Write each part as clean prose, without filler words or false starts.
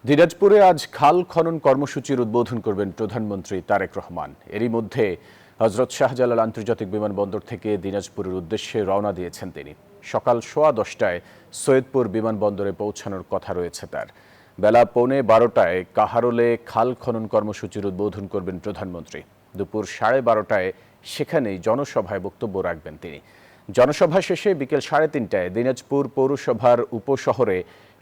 দিনাজপুরে আজ খাল খনন কর্মসূচির উদ্বোধন করবেন প্রধানমন্ত্রী তারেক রহমান। এরই মধ্যে হযরত শাহজালাল আন্তর্জাতিক বিমানবন্দর থেকে দিনাজপুরের উদ্দেশ্যে রওনা দিয়েছেন তিনি। সকাল 10:15টায় সৈয়দপুর বিমানবন্দরে পৌঁছানোর কথা রয়েছে তার। বেলা 11:15টায় কাহারোলে খাল খনন কর্মসূচির উদ্বোধন করবেন প্রধানমন্ত্রী। দুপুর 12:30টায় সেখানেই জনসভায় বক্তব্য রাখবেন তিনি। জনসভা শেষে বিকেল 3:30টায় দিনাজপুর পৌরসভার উপশহরে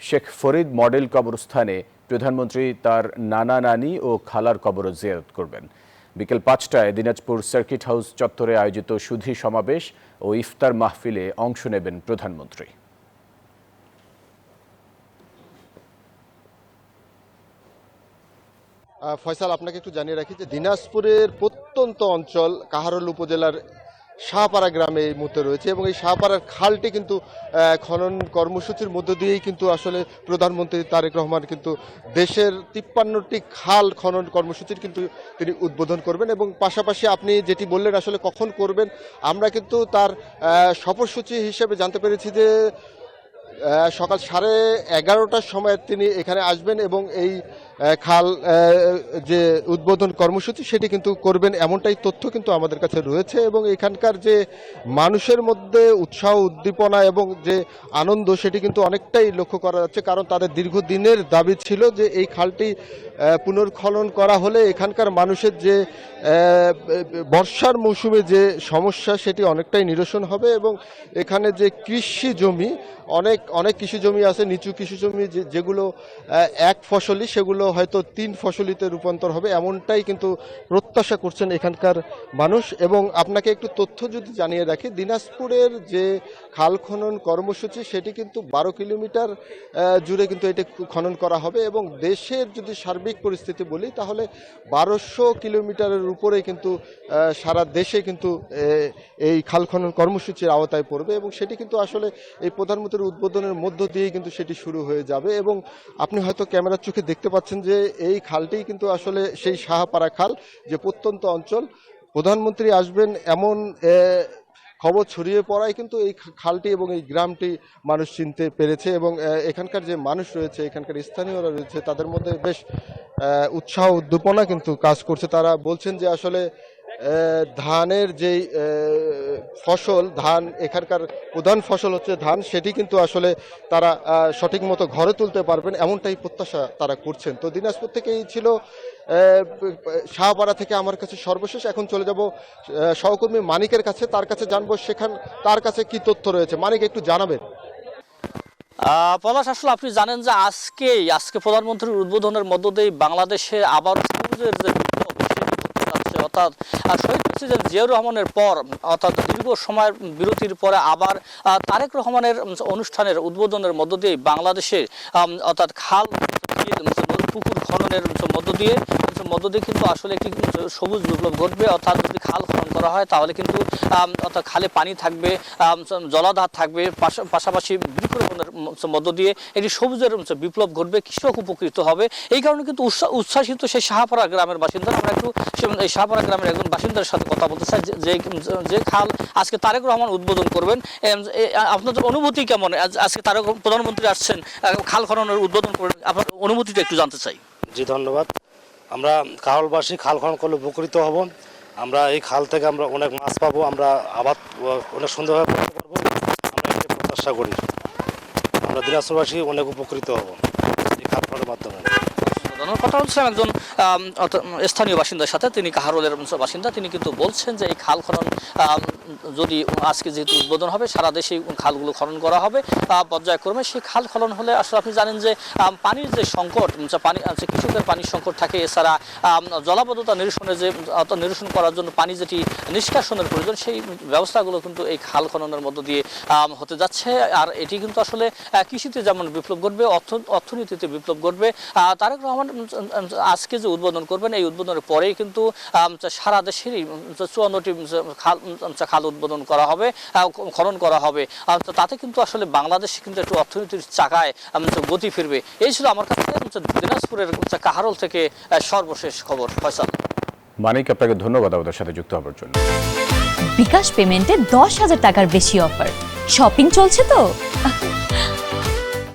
শেখ ফরিদ মডেল কবরস্থানে প্রধানমন্ত্রী তার নানা নানি ও খালার কবর জিয়ারত করবেন। বিকেল 5টায় দিনাজপুর সার্কিট হাউস চত্বরে আয়োজিত সুধী সমাবেশ ও ইফতার মাহফিলে অংশ নেবেন প্রধানমন্ত্রী। ফয়সাল, আপনাকে একটু জানিয়ে রাখি যে দিনাজপুরের প্রত্যন্ত অঞ্চল কাহারোল উপজেলার শাহপাড়া গ্রামে এই মুহূর্তে রয়েছে এবং এই শাহপাড়ার খালটি কিন্তু খনন কর্মসূচির মধ্য দিয়েই কিন্তু আসলে প্রধানমন্ত্রী তারেক রহমান কিন্তু দেশের 53টি খাল খনন কর্মসূচির কিন্তু তিনি উদ্বোধন করবেন। এবং পাশাপাশি আপনি যেটি বললেন আসলে কখন করবেন, আমরা কিন্তু তার সফরসূচি হিসেবে জানতে পেরেছি যে সকাল 11:30টার সময় তিনি এখানে আসবেন এবং এই খাল যে উদ্বোধন কর্মসূচি সেটি কিন্তু করবেন, এমনটাই তথ্য কিন্তু আমাদের কাছে রয়েছে। এবং এখানকার যে মানুষের মধ্যে উৎসাহ উদ্দীপনা এবং যে আনন্দ সেটি কিন্তু অনেকটাই লক্ষ্য করা যাচ্ছে, কারণ তাদের দীর্ঘদিনের দাবি ছিল যে এই খালটি পুনর্খনন করা হলে এখানকার মানুষের যে বর্ষার মৌসুমে যে সমস্যা সেটি অনেকটাই নিরসন হবে। এবং এখানে যে কৃষি জমি অনেক কৃষি জমি আছে, নিচু কৃষি জমি যেগুলো এক ফসলি, সেগুলো হয়তো 3 ফসলিতে রূপান্তর হবে, এমনটাই কিন্তু প্রত্যাশা করছেন এখানকার মানুষ। এবং আপনাকে একটু তথ্য যদি জানিয়ে রাখি, দিনাজপুরের যে খাল খনন কর্মসূচি সেটি কিন্তু 12 কিলোমিটার জুড়ে কিন্তু এটি খনন করা হবে। এবং দেশের যদি সার্বিক পরিস্থিতি বলি তাহলে 1200 কিলোমিটারের উপরে কিন্তু সারা দেশে কিন্তু এই খাল খনন কর্মসূচির আওতায় পড়বে এবং সেটি কিন্তু আসলে এই প্রধানমন্ত্রীর উদ্বোধনের মধ্য দিয়েই কিন্তু সেটি শুরু হয়ে যাবে। এবং আপনি হয়তো ক্যামেরার চোখে দেখতে পাচ্ছেন যে এই খালটি কিন্তু আসলে সেই শাহপাড়া খাল, যে প্রত্যন্ত অঞ্চল। প্রধানমন্ত্রী আসবেন এমন খবর ছড়িয়ে পড়ায় কিন্তু এই খালটি এবং এই গ্রামটি মানুষ চিনতে পেরেছে এবং এখানকার যে মানুষ রয়েছে, এখানকার স্থানীয়রা রয়েছে, তাদের মধ্যে বেশ উৎসাহ উদ্দীপনা কিন্তু কাজ করছে। তারা বলছেন যে আসলে ধানের যেই ফসল, ধান এখানকার প্রধান ফসল হচ্ছে ধান, সেটি কিন্তু আসলে তারা সঠিক মতো ঘরে তুলতে পারবেন, এমনটাই প্রত্যাশা তারা করছেন। তো দিনাজপুর থেকে এই ছিল শাহপাড়া থেকে আমার কাছে সর্বশেষ। এখন চলে যাব সহকর্মী মানিকের কাছে, তার কাছে জানবো তার কাছে কি তথ্য রয়েছে। মানিক, একটু জানাবেন। পলাশ, আসলে আপনি জানেন যে আজকে প্রধানমন্ত্রীর উদ্বোধনের মধ্য দিয়ে বাংলাদেশে আবার সবুজের যে অর্থাৎ শহীদ প্রেসিডেন্ট জিয়াউর রহমানের পর, অর্থাৎ দীর্ঘ সময়ের বিরতির পরে আবার তারেক রহমানের অনুষ্ঠানের উদ্বোধনের মধ্য দিয়ে বাংলাদেশে অর্থাৎ খাল পুকুর খননের মধ্য দিয়ে কিন্তু আসলে একটি সবুজ বিপ্লব ঘটবে। অর্থাৎ যদি খাল খনন করা হয় তাহলে কিন্তু অর্থাৎ খালে পানি থাকবে, জলাধার থাকবে, পাশাপাশি বৃক্ষরোপণের মধ্য দিয়ে একটি সবুজের বিপ্লব ঘটবে, কৃষক উপকৃত হবে। এই কারণে কিন্তু উচ্ছ্বাসিত সেই শাহপাড়া গ্রামের বাসিন্দা। আমরা একটু এই শাহপাড়া গ্রামের একজন বাসিন্দার সাথে কথা বলতে চাই যে খাল আজকে তারেক রহমান উদ্বোধন করবেন। আপনাদের অনুভূতি কেমন? আজকে তারেক প্রধানমন্ত্রী আসছেন, খাল খননের উদ্বোধন করবেন, আপনার অনুভূতিটা একটু জানতে চাই। জি, ধন্যবাদ। আমরা কাহলবাসী খাল খনন করলে উপকৃত হব। আমরা এই খাল থেকে আমরা অনেক মাছ পাবো, আমরা আবাদ অনেক সুন্দরভাবে করতে পারবো, আমরা এটা প্রত্যাশা করি। আমরা দিনাজপুরবাসী অনেক উপকৃত হব এই খাল খননের মাধ্যমে। কথা বলছিলাম একজন স্থানীয় বাসিন্দার সাথে, তিনি কাহারোলের বাসিন্দা। তিনি কিন্তু বলছেন যে এই খাল খনন যদি আজকে যেহেতু উদ্বোধন হবে, সারা দেশে খালগুলো খনন করা হবে পর্যায়ক্রমে। সেই খাল খনন হলে আসলে আপনি জানেন যে পানির যে সংকট, কৃষকের পানির সংকট থাকে, এছাড়া জলাবদ্ধতা নিরসন করার জন্য পানি যেটি নিষ্কাশনের প্রয়োজন, সেই ব্যবস্থাগুলো কিন্তু এই খাল খননের মধ্য দিয়ে হতে যাচ্ছে। আর এটি কিন্তু আসলে কৃষিতে যেমন বিপ্লব ঘটবে, অর্থনীতিতে বিপ্লব ঘটবে। তারেক রহমান আজকে যে উদ্বোধন করবেন, এই উদ্বোধনের পরেই কিন্তু সারা দেশেরই 54টি খাল উদ্বোধন করা হবে, খনন করা হবে। তাতে কিন্তু আসলে বাংলাদেশে কিন্তু একটু অর্থনীতির চাকায় গতি ফিরবে। এই ছিল আমার কাছে দিনাজপুরের কাহারোল থেকে সর্বশেষ খবর। ফয়সাল। মানিক, আপনাকে ধন্যবাদ আমাদের সাথে যুক্ত হওয়ার জন্য। বিকাশ পেমেন্টে 10,000 টাকার বেশি অফার, শপিং চলছে তো।